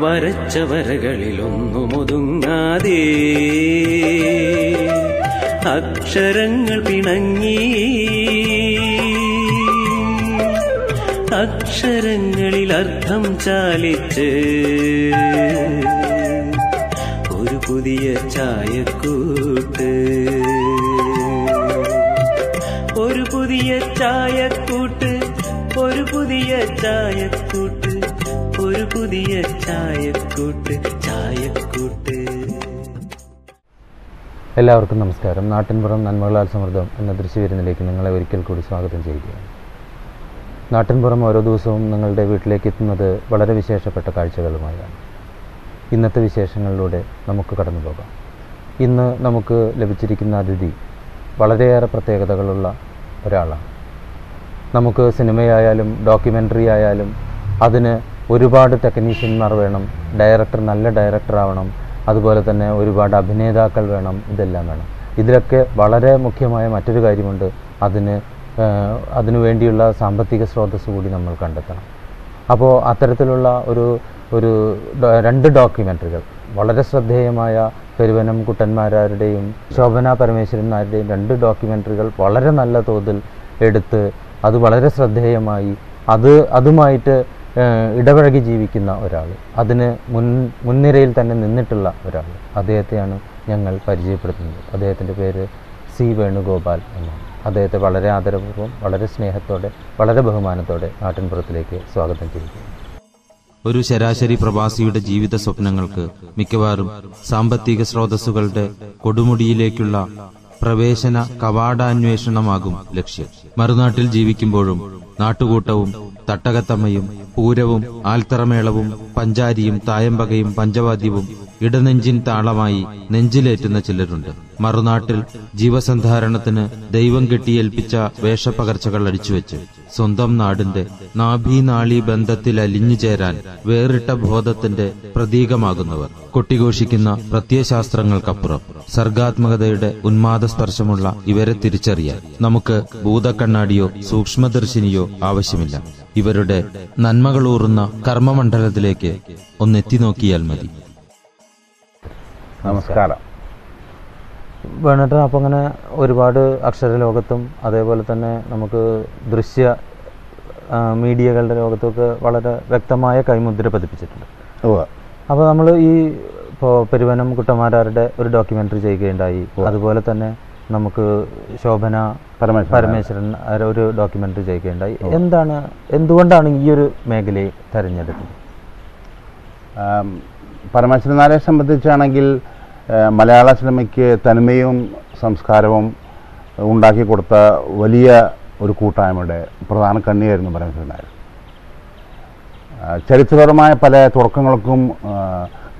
വരച്ച വരകളിലൊന്നുമൊതുങ്ങാതെ അക്ഷരങ്ങൾ പിണങ്ങി, അക്ഷരങ്ങളിൽ അർത്ഥം ചാലിച്ച് ഒരു പുതിയ ചായക്കൂട്ട്, ഒരു പുതിയ ചായക്കൂട്ട്, ഒരു പുതിയ ചായക്കൂട്ട്, ഒരു പുതിയ ചായക്കൂട്ട്, ചായക്കൂട്ട്. എല്ലാവർക്കും നമസ്കാരം. നാട്ടിൻപുറം നന്മകളാൽ സമൃദ്ധം എന്ന ദൃശ്യവിരുന്നിലേക്ക് നിങ്ങളെ ഒരിക്കൽ കൂടി സ്വാഗതം ചെയ്യുകയാണ്. നാട്ടിൻപുറം ഓരോ ദിവസവും നിങ്ങളുടെ വീട്ടിലേക്ക് എത്തുന്നത് വളരെ വിശേഷപ്പെട്ട കാഴ്ചകളുമായാണ്. ഇന്നത്തെ വിശേഷങ്ങളിലൂടെ നമുക്ക് കടന്നു പോകാം. ഇന്ന് നമുക്ക് ലഭിച്ചിരിക്കുന്ന അതിഥി വളരെയേറെ പ്രത്യേകതകളുള്ള ഒരാളാണ്. നമുക്ക് സിനിമയായാലും ഡോക്യുമെൻ്ററി ആയാലും അതിന് ഒരുപാട് ടെക്നീഷ്യന്മാർ വേണം, ഡയറക്ടർ നല്ല ഡയറക്ടർ ആവണം, അതുപോലെ തന്നെ ഒരുപാട് അഭിനേതാക്കൾ വേണം, ഇതെല്ലാം വേണം. ഇതിലൊക്കെ വളരെ മുഖ്യമായ മറ്റൊരു കാര്യമുണ്ട്, അതിനു വേണ്ടിയുള്ള സാമ്പത്തിക സ്രോതസ്സ് കൂടി നമ്മൾ കണ്ടെത്തണം. അപ്പോൾ അത്തരത്തിലുള്ള രണ്ട് ഡോക്യുമെൻ്ററികൾ, വളരെ ശ്രദ്ധേയമായ പെരുവനം കുട്ടന്മാരാരുടെയും ശോഭന പരമേശ്വരന്മാരുടെയും രണ്ട് ഡോക്യുമെൻ്ററികൾ വളരെ നല്ല തോതിൽ എടുത്ത് അത് വളരെ ശ്രദ്ധേയമായി അതുമായിട്ട് ഇടപഴകി ജീവിക്കുന്ന ഒരാൾ, അതിന് മുൻനിരയിൽ തന്നെ നിന്നിട്ടുള്ള ഒരാൾ, അദ്ദേഹത്തെയാണ് ഞങ്ങൾ പരിചയപ്പെടുത്തുന്നത്. അദ്ദേഹത്തിൻ്റെ പേര് സി വേണുഗോപാൽ എന്നാണ്. അദ്ദേഹത്തെ വളരെ ആദരപൂർവ്വം, വളരെ സ്നേഹത്തോടെ, വളരെ ബഹുമാനത്തോടെ നാട്ടിൻപുറത്തിലേക്ക് സ്വാഗതം ചെയ്യുകയാണ്. ഒരു ശരാശരി പ്രവാസിയുടെ ജീവിത സ്വപ്നങ്ങൾക്ക് മിക്കവാറും സാമ്പത്തിക സ്രോതസ്സുകളുടെ കൊടുമുടിയിലേക്കുള്ള പ്രവേശന കവാടാന്വേഷണമാകും ലക്ഷ്യം. മറുനാട്ടിൽ ജീവിക്കുമ്പോഴും നാട്ടുകൂട്ടവും തട്ടകത്തമ്മയും പൂരവും ആൽത്തറമേളവും പഞ്ചാരിയും തായമ്പകയും പഞ്ചവാദ്യവും ഇടനെഞ്ചിൻ താളമായി നെഞ്ചിലേറ്റുന്ന ചിലരുണ്ട്. മറുനാട്ടിൽ ജീവസന്ധാരണത്തിന് ദൈവം കെട്ടിയേൽപ്പിച്ച വേഷപ്പകർച്ചകൾ അടിച്ചുവെച്ച് സ്വന്തം നാടിന്റെ നാഭീനാളി ബന്ധത്തിൽ അലിഞ്ഞു ചേരാൻ വേറിട്ട ബോധത്തിന്റെ പ്രതീകമാകുന്നവർ. കൊട്ടിഘോഷിക്കുന്ന പ്രത്യയശാസ്ത്രങ്ങൾക്കപ്പുറം സർഗാത്മകതയുടെ ഉന്മാദസ്പർശമുള്ള ഇവരെ തിരിച്ചറിയാൻ നമുക്ക് ഭൂതക്കണ്ണാടിയോ സൂക്ഷ്മദർശിനിയോ ആവശ്യമില്ല. ഇവരുടെ നന്മകളൂറുന്ന കർമ്മമണ്ഡലത്തിലേക്ക് ഒന്നെത്തി നോക്കിയാൽ മതി. നമസ്കാരം വേണേട്ടൻ. അപ്പോൾ അങ്ങനെ ഒരുപാട് അക്ഷരലോകത്തും അതേപോലെ തന്നെ നമുക്ക് ദൃശ്യ മീഡിയകളുടെ ലോകത്തൊക്കെ വളരെ വ്യക്തമായ കൈമുദ്ര പതിപ്പിച്ചിട്ടുണ്ട്. അപ്പോൾ നമ്മൾ ഇപ്പോൾ പെരുവനം കുട്ടന്മാരാരുടെ ഒരു ഡോക്യുമെൻ്ററി ചെയ്യുകയുണ്ടായി. അതുപോലെ തന്നെ നമുക്ക് ശോഭന പരമേശ്വരൻ ഒരു ഡോക്യുമെൻ്ററി ചെയ്യുകയുണ്ടായി. എന്തുകൊണ്ടാണ് ഈ ഒരു മേഖലയെ തിരഞ്ഞെടുത്തത്? പരമേശ്വരനാരെ സംബന്ധിച്ചാണെങ്കിൽ മലയാള സിനിമയ്ക്ക് തനിമയും സംസ്കാരവും ഉണ്ടാക്കി കൊടുത്ത വലിയ ഒരു കൂട്ടായ്മയുടെ പ്രധാന കണ്ണിയായിരുന്നു പരമേശ്വരനാർ. ചരിത്രപരമായ പല തുടക്കങ്ങൾക്കും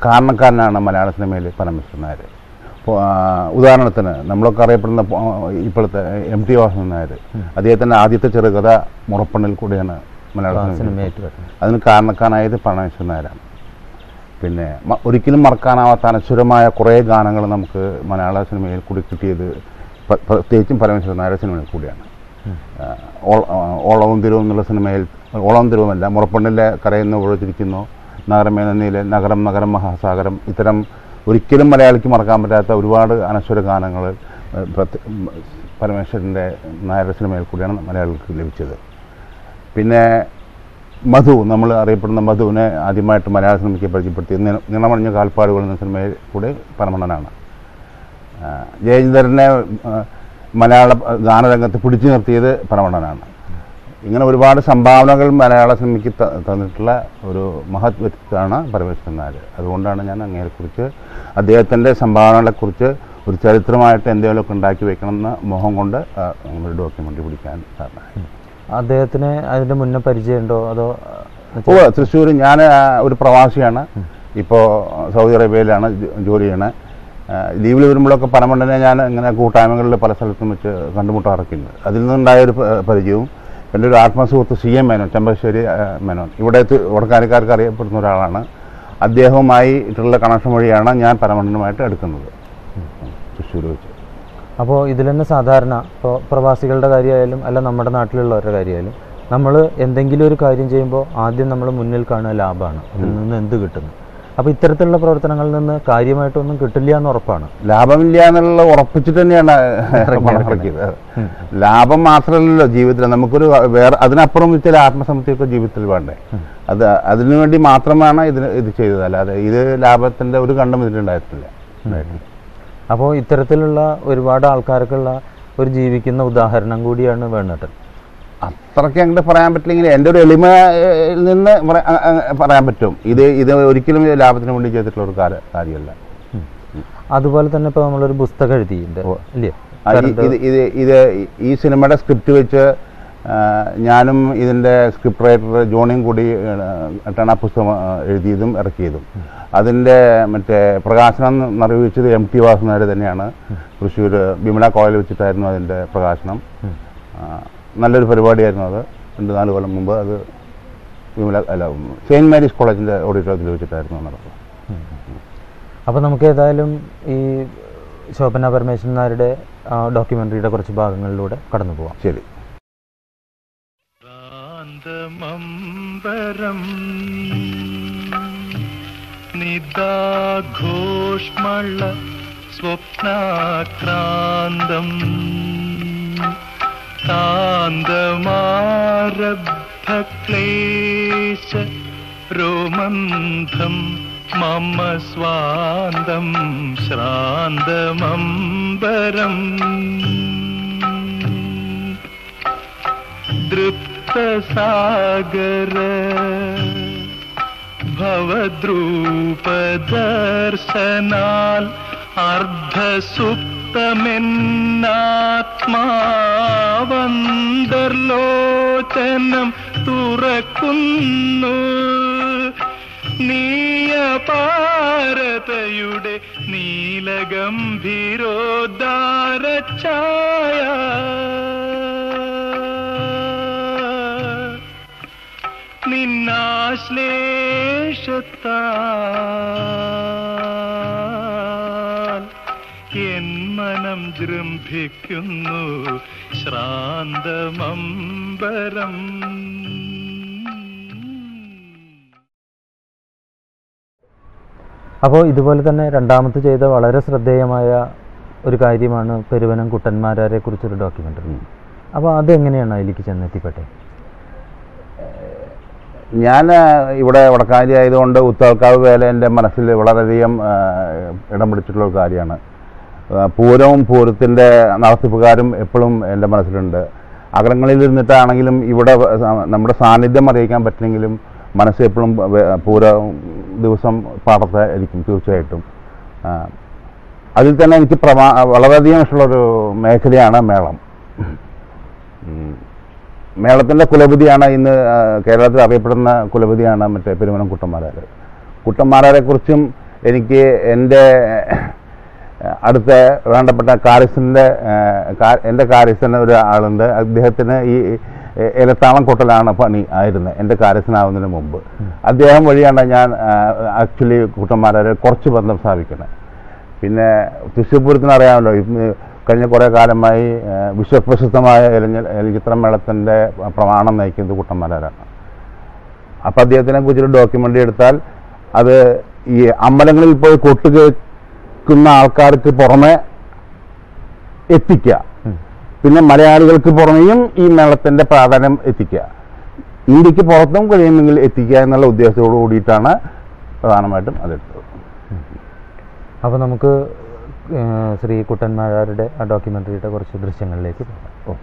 കാരണക്കാരനാണ് മലയാള സിനിമയിൽ പരമേശ്വരനാർ. ഉദാഹരണത്തിന് നമ്മളൊക്കെ അറിയപ്പെടുന്ന ഇപ്പോഴത്തെ MT വാസുദേവൻ നായർ, അദ്ദേഹത്തിൻ്റെ ആദ്യത്തെ ചെറുകഥ മുറപ്പണ്ണിൽ കൂടിയാണ് മലയാള സിനിമ. അതിന് കാരണക്കാരനായത് പരമേശ്വരൻ നായരാണ്. പിന്നെ ഒരിക്കലും മറക്കാനാവാത്ത അനശ്വരമായ കുറേ ഗാനങ്ങൾ നമുക്ക് മലയാള സിനിമയിൽ കൂടി കിട്ടിയത് പ്രത്യേകിച്ചും പരമേശ്വരൻ നായരുടെ സിനിമയിൽ കൂടിയാണ്. ഓളവും തിരുവും എന്നുള്ള സിനിമയിൽ, ഓളവും തിരുവുമല്ല, മുറപ്പണ്ണിലെ കരയെന്ന് ഒഴിച്ചിരിക്കുന്നു, നഗരമേനയിലെ നഗരം നഗരം മഹാസാഗരം, ഇത്തരം ഒരിക്കലും മലയാളിക്ക് മറക്കാൻ പറ്റാത്ത ഒരുപാട് അനശ്വര ഗാനങ്ങൾ പരമേശ്വരൻ്റെ നായരുടെ സിനിമയിൽ കൂടിയാണ് മലയാളികൾക്ക് ലഭിച്ചത്. പിന്നെ മധു, നമ്മൾ അറിയപ്പെടുന്ന മധുവിനെ ആദ്യമായിട്ട് മലയാള സിനിമയ്ക്ക് പരിചയപ്പെടുത്തിയത് നിണമണിഞ്ഞ കാൽപ്പാടുകൾ എന്ന സിനിമയിൽ കൂടെ പരമണ്ണനാണ്. ജയചന്ദ്രനെ മലയാള ഗാനരംഗത്ത് പിടിച്ചു നിർത്തിയത് പരമണ്ണനാണ്. ഇങ്ങനെ ഒരുപാട് സംഭാവനകൾ മലയാള സിനിമയ്ക്ക് തന്നിട്ടുള്ള ഒരു മഹത് വ്യക്തിത്വമാണ് പരമേശ്വരൻ നായർ. അതുകൊണ്ടാണ് ഞാൻ അങ്ങനെക്കുറിച്ച്, അദ്ദേഹത്തിൻ്റെ സംഭാവനകളെക്കുറിച്ച് ഒരു ചരിത്രമായിട്ട് എന്തെങ്കിലുമൊക്കെ ഉണ്ടാക്കി വെക്കണമെന്ന മോഹം കൊണ്ട് ഒരു ഡോക്യുമെൻ്ററി പിടിക്കാൻ കാരണമായി. അദ്ദേഹത്തിന് അതിൻ്റെ മുന്നേ പരിചയമുണ്ടോ? അതോ? തൃശ്ശൂർ, ഞാൻ ഒരു പ്രവാസിയാണ്, ഇപ്പോൾ സൗദി അറേബ്യയിലാണ് ജോലി ചെയ്യണത്. ലീവിൽ വരുമ്പോഴൊക്കെ പരമണ്ണനെ ഞാൻ ഇങ്ങനെ കൂട്ടായ്മകളിൽ പല സ്ഥലത്തും വെച്ച് കണ്ടുമുട്ടാറൊക്കെയുണ്ട്. അതിൽ നിന്നുണ്ടായൊരു പരിചയവും എൻ്റെ ഒരു ആത്മസുഹൃത്ത് CM മേനോൻ, ചെമ്പശ്ശേരി മേനോൻ, ഇവിടെ വടക്കാനിക്കാർക്ക് അറിയപ്പെടുന്ന ഒരാളാണ്. അദ്ദേഹവുമായിട്ടുള്ള കണക്ഷൻ വഴിയാണ് ഞാൻ പരമണ്ണനുമായിട്ട് എടുക്കുന്നത് തൃശ്ശൂർ വെച്ച്. അപ്പോൾ ഇതിൽ തന്നെ സാധാരണ ഇപ്പോൾ പ്രവാസികളുടെ കാര്യമായാലും അല്ല നമ്മുടെ നാട്ടിലുള്ളവരുടെ കാര്യമായാലും നമ്മൾ എന്തെങ്കിലും ഒരു കാര്യം ചെയ്യുമ്പോൾ ആദ്യം നമ്മൾ മുന്നിൽ കാണുക ലാഭമാണ്, അതിൽ നിന്ന് എന്ത് കിട്ടുന്നു. അപ്പോൾ ഇത്തരത്തിലുള്ള പ്രവർത്തനങ്ങളിൽ നിന്ന് കാര്യമായിട്ടൊന്നും കിട്ടില്ല എന്ന് ഉറപ്പാണ്. ലാഭമില്ല എന്നുള്ള ഉറപ്പിച്ചിട്ട് തന്നെയാണ് ഇറക്കിയത്. ലാഭം മാത്രമല്ലല്ലോ ജീവിതത്തിൽ, നമുക്കൊരു വേറെ അതിനപ്പുറം ചില ആത്മസംതൃപ്തിയൊക്കെ ജീവിതത്തിൽ വേണ്ടേ. അതിനുവേണ്ടി മാത്രമാണ് ഇത് ചെയ്തത്, അല്ലാതെ ഇത് ലാഭത്തിൻ്റെ ഒരു കണ്ടും ഇതിലുണ്ടായിട്ടില്ല. അപ്പോൾ ഇത്തരത്തിലുള്ള ഒരുപാട് ആൾക്കാർക്കുള്ള ഒരു ജീവിക്കുന്ന ഉദാഹരണം കൂടിയാണ് വേണേട്ടൻ. അത്രയ്ക്ക് അങ്ങോട്ട് പറയാൻ പറ്റില്ലെങ്കിൽ എൻ്റെ ഒരു എളിമയിൽ നിന്ന് പറയാൻ പറ്റും. ഇത് ഒരിക്കലും ലാഭത്തിന് വേണ്ടി ചെയ്തിട്ടുള്ള ഒരു കാര്യമല്ല. അതുപോലെ തന്നെ ഇപ്പോൾ നമ്മളൊരു പുസ്തകം എഴുതിയിട്ടുണ്ട് അല്ലേ? ഇത് ഈ സിനിമയുടെ സ്ക്രിപ്റ്റ് വെച്ച് ഞാനും ഇതിൻ്റെ സ്ക്രിപ്റ്റ് റൈറ്റർ ജോണിയും കൂടി ാണ് ആ പുസ്തകം എഴുതിയതും ഇറക്കിയതും. അതിൻ്റെ മറ്റേ പ്രകാശനം നിർവഹിച്ചത് MT വാസുനാർ തന്നെയാണ്. തൃശ്ശൂർ വിമല കോളേജിൽ വെച്ചിട്ടായിരുന്നു അതിൻ്റെ പ്രകാശനം. നല്ലൊരു പരിപാടിയായിരുന്നു അത്. 2-4 കൊല്ലം മുമ്പ് അത് സെയിൻറ്റ് മേരീസ് കോളേജിൻ്റെ ഓഡിറ്റോറിയത്തിൽ വെച്ചിട്ടായിരുന്നു നടക്കുന്നത്. അപ്പോൾ നമുക്ക് ഏതായാലും ഈ ശോഭന പരമേശ്വരൻ നായരുടെ ഡോക്യുമെൻ്ററിയുടെ കുറച്ച് ഭാഗങ്ങളിലൂടെ കടന്നു പോവാം. ശരി. നിദാഘോഷ്മള സ്വപ്നാക്രാന്തം താന്തമാരബ്ധക്ലേശ രോമന്ധം മമ സ്വാന്തം ശ്രാന്തമംബരം ദൃപ്തസാഗര ഭവദ്രൂപദർശനാൽ അർദ്ധസുപ്തമെന്നാത്മാവന്തർലോചനം തുറക്കുന്നു. നീയപാരതയുടെ നീലഗംഭീരോദ്ധാരഛായ നിന്നാശ്ലേഷത്താൽ എൻ മനം ജൃംഭിക്കുന്നു ശ്രാന്തമംബരം. അപ്പോൾ ഇതുപോലെ തന്നെ രണ്ടാമത്തെ ചെയ്ത വളരെ ശ്രദ്ധേയമായ ഒരു കാര്യമാണ് പെരുവനം കുട്ടന്മാരാരെ കുറിച്ചൊരു ഡോക്യുമെൻ്ററി. അപ്പോൾ അതെങ്ങനെയാണ് അതിലേക്ക് ചെന്നെത്തിപ്പെട്ടെ? ഞാൻ ഇവിടെ വടക്കാഞ്ചേരി ആയതുകൊണ്ട് ഉത്തരക്കാവ് വേല എൻ്റെ മനസ്സിൽ വളരെയധികം ഇടം പിടിച്ചിട്ടുള്ള ഒരു കാര്യമാണ്. പൂരവും പൂരത്തിൻ്റെ നടത്തിപ്പുകാരും എപ്പോഴും എൻ്റെ മനസ്സിലുണ്ട്. അകലങ്ങളിൽ ഇരുന്നിട്ടാണെങ്കിലും ഇവിടെ നമ്മുടെ സാന്നിധ്യം അറിയിക്കാൻ പറ്റില്ലെങ്കിലും മനസ്സ് എപ്പോഴും പൂര ദിവസം പാടത്തെ ഇരിക്കും തീർച്ചയായിട്ടും. അതിൽ തന്നെ എനിക്ക് വളരെയധികം ഇഷ്ടമുള്ളൊരു മേഖലയാണ് മേളം. മേളത്തിൻ്റെ കുലപതിയാണ് ഇന്ന് കേരളത്തിൽ അറിയപ്പെടുന്ന കുലപതിയാണ് മറ്റേ പെരുവനം കുട്ടന്മാരാർ. കുട്ടന്മാരാരെക്കുറിച്ചും എനിക്ക് എൻ്റെ അടുത്ത വേണ്ടപ്പെട്ട എൻ്റെ കാര്യസ്ഥൻ്റെ ഒരു ആളുണ്ട്. അദ്ദേഹത്തിന് ഈ ഇലത്താളം കൊട്ടലാണ് പണി ആയിരുന്നത് എൻ്റെ കാര്യസ്ഥനാവുന്നതിന് മുമ്പ്. അദ്ദേഹം വഴിയാണ് ഞാൻ ആക്ച്വലി കുട്ടന്മാരാരെ കുറച്ച് ബന്ധം സ്ഥാപിക്കുന്നത്. പിന്നെ തൃശ്ശൂർ പൂരത്തിന് അറിയാമല്ലോ, കഴിഞ്ഞ കുറേ കാലമായി വിശ്വപ്രസിദ്ധമായ എലഞ്ഞിത്രമേളത്തിൻ്റെ പ്രമാണം നയിക്കുന്നത് കുട്ടന്മാരാരാണ്. അപ്പം അദ്ദേഹത്തിനെ കുറിച്ചൊരു ഡോക്യുമെൻ്ററി എടുത്താൽ അത് ഈ അമ്പലങ്ങളിൽ പോയി കൊട്ട് കേൾക്കുന്ന ആൾക്കാർക്ക് പുറമെ എത്തിക്കുക, പിന്നെ മലയാളികൾക്ക് പുറമെയും ഈ മേളത്തിൻ്റെ പ്രാധാന്യം എത്തിക്കുക, ഇന്ത്യക്ക് പുറത്തും കഴിയുമെങ്കിൽ എത്തിക്കുക എന്നുള്ള ഉദ്ദേശത്തോടു കൂടിയിട്ടാണ് പ്രധാനമായിട്ടും അതെടുത്തത്. അപ്പോൾ നമുക്ക് ശ്രീ കുട്ടന്മാരാരുടെ ആ ഡോക്യുമെൻ്ററിയുടെ കുറച്ച് ദൃശ്യങ്ങളിലേക്ക് പോകാം.